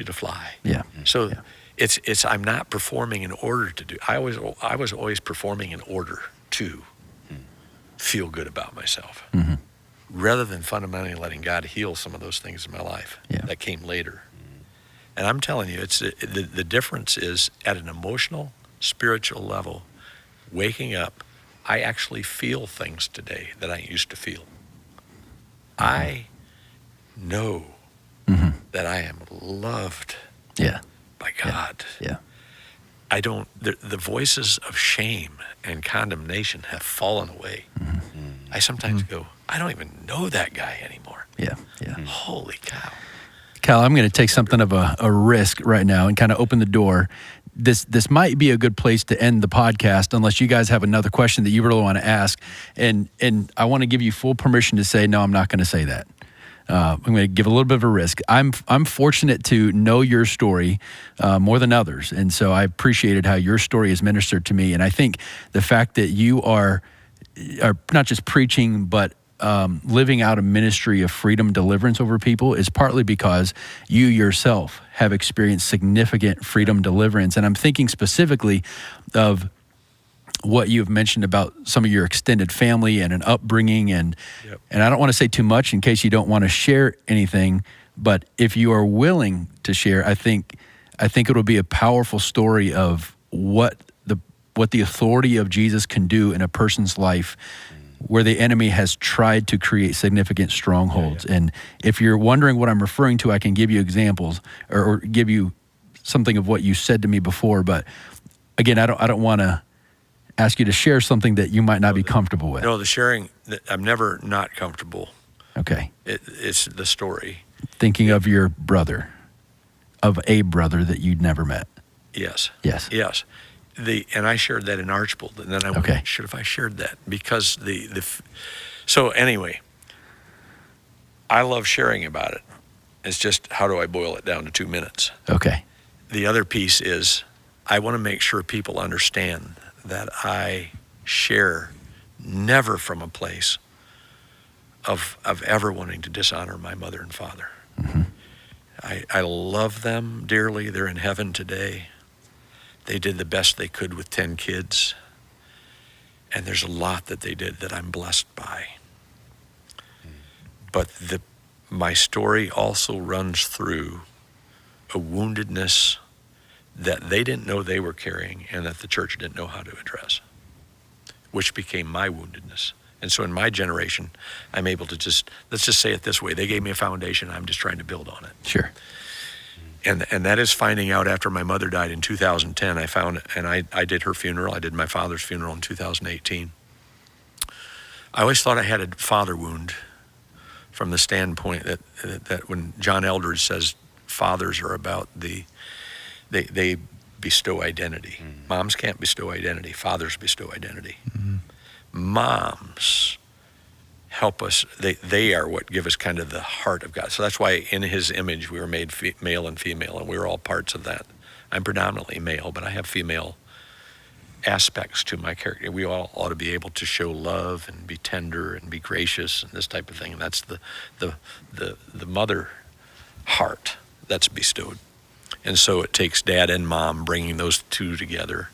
to fly. So it's I'm not performing in order to do. I was always performing in order to feel good about myself, rather than fundamentally letting God heal some of those things in my life that came later. And I'm telling you, it's the difference is at an emotional, spiritual level. Waking up, I actually feel things today that I used to feel. I know that I am loved by God. I don't, the voices of shame and condemnation have fallen away. I sometimes go, I don't even know that guy anymore. Holy cow. Cal, I'm going to take something of a risk right now and kind of open the door. This might be a good place to end the podcast, unless you guys have another question that you really want to ask. And I want to give you full permission to say, no, I'm not going to say that. I'm going to give a little bit of a risk. I'm fortunate to know your story more than others. And so I appreciated how your story has ministered to me. And I think the fact that you are not just preaching, but living out a ministry of freedom deliverance over people is partly because you yourself have experienced significant freedom deliverance. And I'm thinking specifically of what you've mentioned about some of your extended family and an upbringing. And I don't want to say too much in case you don't want to share anything, but if you are willing to share, I think it'll be a powerful story of what the authority of Jesus can do in a person's life where the enemy has tried to create significant strongholds. And if you're wondering what I'm referring to, I can give you examples or give you something of what you said to me before. But again, I don't want to ask you to share something that you might not be comfortable with. No, the sharing, I'm never not comfortable. Okay. It's the story. Thinking of your brother, of a brother that you'd never met. Yes. Yes. And I shared that in Archbold, and then I went, should have I shared that? Because so anyway, I love sharing about it. It's just, how do I boil it down to 2 minutes? Okay. The other piece is, I want to make sure people understand that I share never from a place of ever wanting to dishonor my mother and father. I love them dearly. They're in heaven today. They did the best they could with 10 kids. And there's a lot that they did that I'm blessed by. But my story also runs through a woundedness that they didn't know they were carrying and that the church didn't know how to address, which became my woundedness. And so in my generation, I'm able to let's just say it this way. They gave me a foundation. I'm just trying to build on it. Sure. And that is finding out after my mother died in 2010. I found, and I did her funeral. I did my father's funeral in 2018. I always thought I had a father wound from the standpoint that when John Eldredge says fathers are about they bestow identity. Mm-hmm. Moms can't bestow identity. Fathers bestow identity. Mm-hmm. Moms help us. They are what give us kind of the heart of God. So that's why in his image we were made male and female, and we were all parts of that. I'm predominantly male, but I have female aspects to my character. We all ought to be able to show love and be tender and be gracious and this type of thing. And that's the mother heart that's bestowed. And so it takes dad and mom bringing those two together.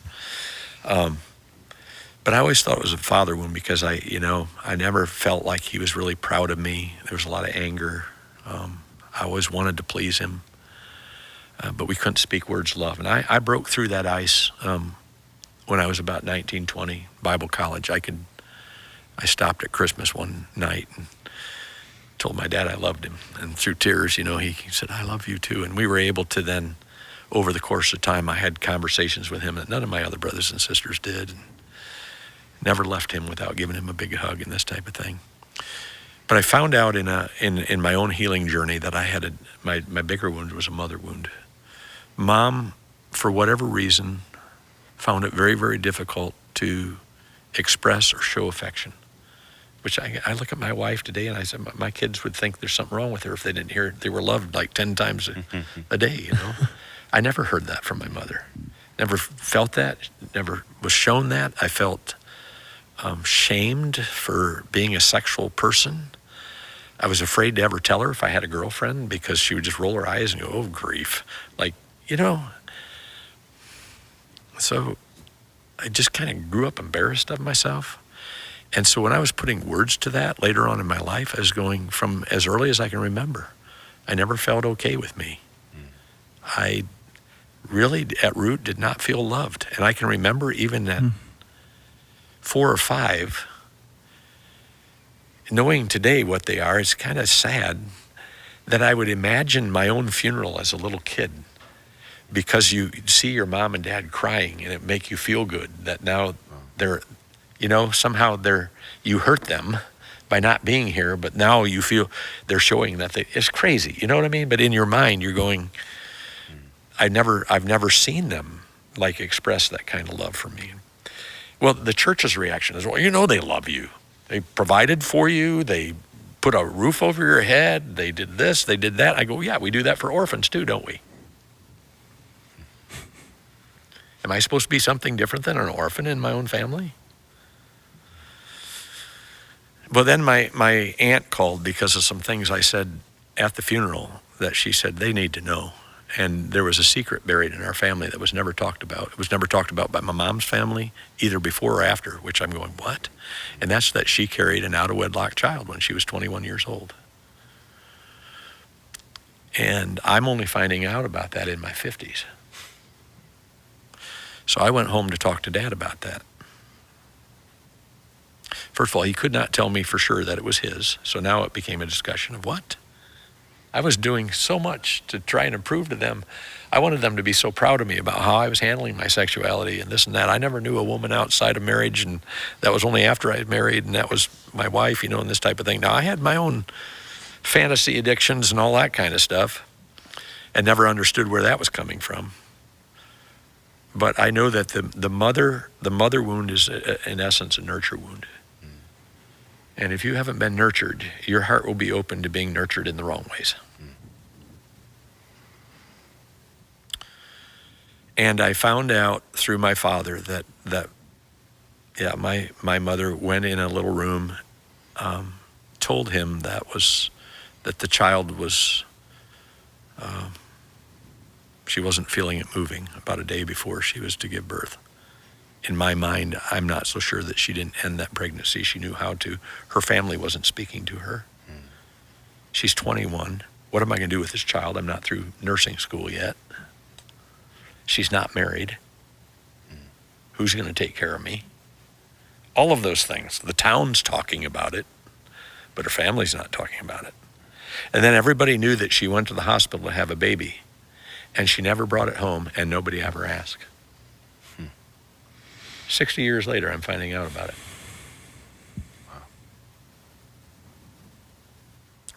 But I always thought it was a father wound because I never felt like he was really proud of me. There was a lot of anger. I always wanted to please him, but we couldn't speak words of love. And I broke through that ice when I was about 19, 20, Bible college. I stopped at Christmas one night and told my dad I loved him. And through tears, he said, I love you too. And we were able to then, over the course of time, I had conversations with him that none of my other brothers and sisters did. And never left him without giving him a big hug and this type of thing. But I found out in my own healing journey that I had my bigger wound was a mother wound. Mom, for whatever reason, found it very, very difficult to express or show affection. Which I look at my wife today and I said, my kids would think there's something wrong with her if they didn't hear they were loved like 10 times a day, I never heard that from my mother. Never felt that, never was shown that. I felt shamed for being a sexual person. I was afraid to ever tell her if I had a girlfriend because she would just roll her eyes and go, oh, grief. So I just kind of grew up embarrassed of myself. And so when I was putting words to that later on in my life, I was going from as early as I can remember. I never felt okay with me. I really, at root, did not feel loved. And I can remember even at 4 or 5, knowing today what they are, it's kind of sad that I would imagine my own funeral as a little kid because you see your mom and dad crying and it make you feel good that now they're, somehow you hurt them by not being here, but now you feel they're showing that it's crazy. You know what I mean? But in your mind, you're going, I've never seen them express that kind of love for me. Well, the church's reaction is, well, they love you. They provided for you. They put a roof over your head. They did this, they did that. I go, yeah, we do that for orphans too, don't we? Am I supposed to be something different than an orphan in my own family? Well, then my aunt called because of some things I said at the funeral that she said they need to know. And there was a secret buried in our family that was never talked about. It was never talked about by my mom's family, either before or after, which I'm going, what? And that's that she carried an out-of-wedlock child when she was 21 years old. And I'm only finding out about that in my 50s. So I went home to talk to Dad about that. First of all, he could not tell me for sure that it was his. So now it became a discussion of what? I was doing so much to try and prove to them. I wanted them to be so proud of me about how I was handling my sexuality and this and that. I never knew a woman outside of marriage, and that was only after I had married, and that was my wife, and this type of thing. Now, I had my own fantasy addictions and all that kind of stuff and never understood where that was coming from. But I know that the mother wound is, in essence, a nurture wound. And if you haven't been nurtured, your heart will be open to being nurtured in the wrong ways. And I found out through my father that my mother went in a little room, told him that the child was, she wasn't feeling it moving about a day before she was to give birth. In my mind, I'm not so sure that she didn't end that pregnancy. She knew how to. Her family wasn't speaking to her. She's 21. What am I going to do with this child? I'm not through nursing school yet. She's not married. Who's going to take care of me? All of those things. The town's talking about it, but her family's not talking about it. And then everybody knew that she went to the hospital to have a baby, and she never brought it home, and nobody ever asked. 60 years later, I'm finding out about it.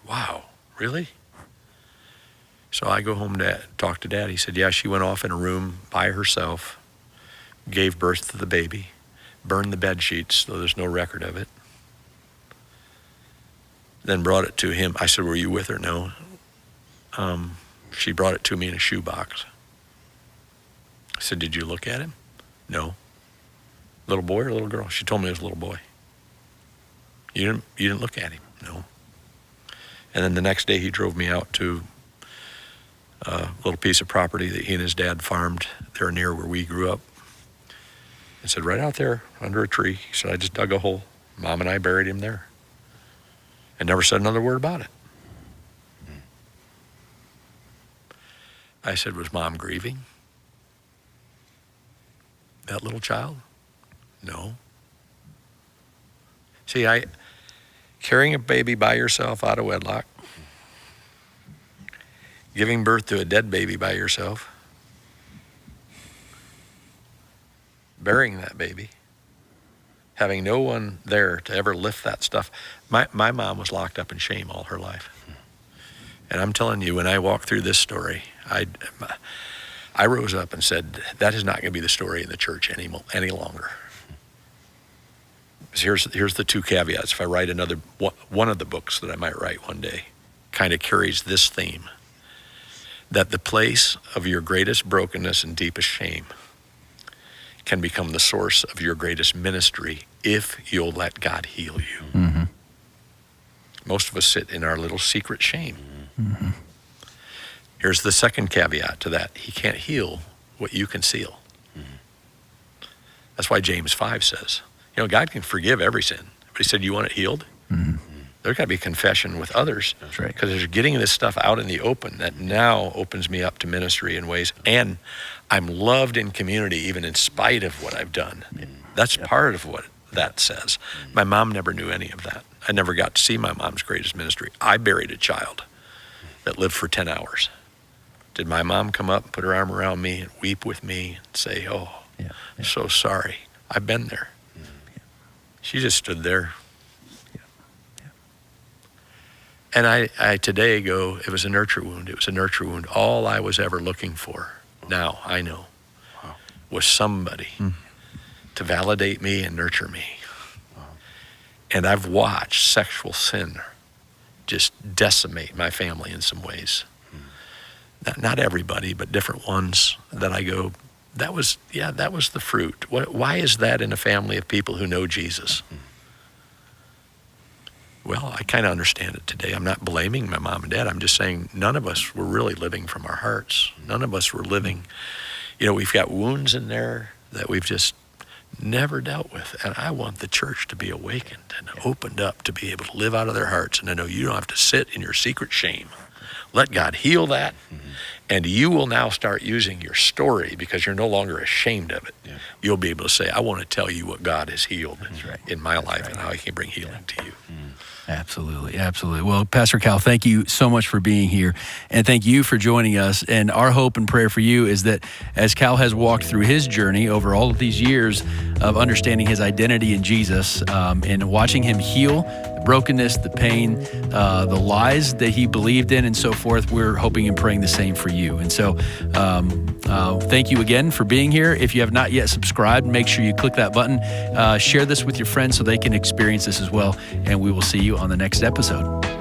Wow, really? So I go home to talk to Dad. He said, yeah, she went off in a room by herself, gave birth to the baby, burned the bed sheets so there's no record of it, then brought it to him. I said, were you with her? No. She brought it to me in a shoebox. I said, did you look at him? No. Little boy or little girl? She told me it was a little boy. You didn't look at him? No. And then the next day he drove me out to a little piece of property that he and his dad farmed there near where we grew up. And said, right out there under a tree. He said, I just dug a hole. Mom and I buried him there. And never said another word about it. I said, was Mom grieving? That little child? No. See, carrying a baby by yourself out of wedlock, giving birth to a dead baby by yourself, burying that baby, having no one there to ever lift that stuff. My mom was locked up in shame all her life. And I'm telling you, when I walked through this story, I rose up and said, that is not going to be the story in the church any longer. Here's the two caveats. If I write another one of the books that I might write one day, kind of carries this theme, that the place of your greatest brokenness and deepest shame can become the source of your greatest ministry if you'll let God heal you. Mm-hmm. Most of us sit in our little secret shame. Mm-hmm. Here's the second caveat to that. He can't heal what you conceal. Mm-hmm. That's why James 5 says, God can forgive every sin. But he said, you want it healed? Mm-hmm. There's got to be confession with others. That's right. Because there's getting this stuff out in the open that now opens me up to ministry in ways. And I'm loved in community even in spite of what I've done. That's part of what that says. My mom never knew any of that. I never got to see my mom's greatest ministry. I buried a child that lived for 10 hours. Did my mom come up and put her arm around me and weep with me and say, I'm so sorry. I've been there. She just stood there. And I today go, it was a nurture wound. It was a nurture wound. All I was ever looking for, now I know, was somebody to validate me and nurture me. And I've watched sexual sin just decimate my family in some ways. Not everybody, but different ones that I go, that was the fruit. Why is that in a family of people who know Jesus? Well, I kind of understand it today. I'm not blaming my mom and dad. I'm just saying none of us were really living from our hearts. None of us were living, we've got wounds in there that we've just never dealt with. And I want the church to be awakened and opened up to be able to live out of their hearts and to know you don't have to sit in your secret shame. Let God heal that, and you will now start using your story because you're no longer ashamed of it. Yeah. You'll be able to say, I want to tell you what God has healed in my life and how he can bring healing to you. Absolutely, absolutely. Well, Pastor Cal, thank you so much for being here, and thank you for joining us. And our hope and prayer for you is that as Cal has walked through his journey over all of these years of understanding his identity in Jesus and watching him heal the brokenness, the pain, the lies that he believed in and so forth, we're hoping and praying the same for you. And so thank you again for being here. If you have not yet subscribed, make sure you click that button. Share this with your friends so they can experience this as well, and we will see you on the next episode.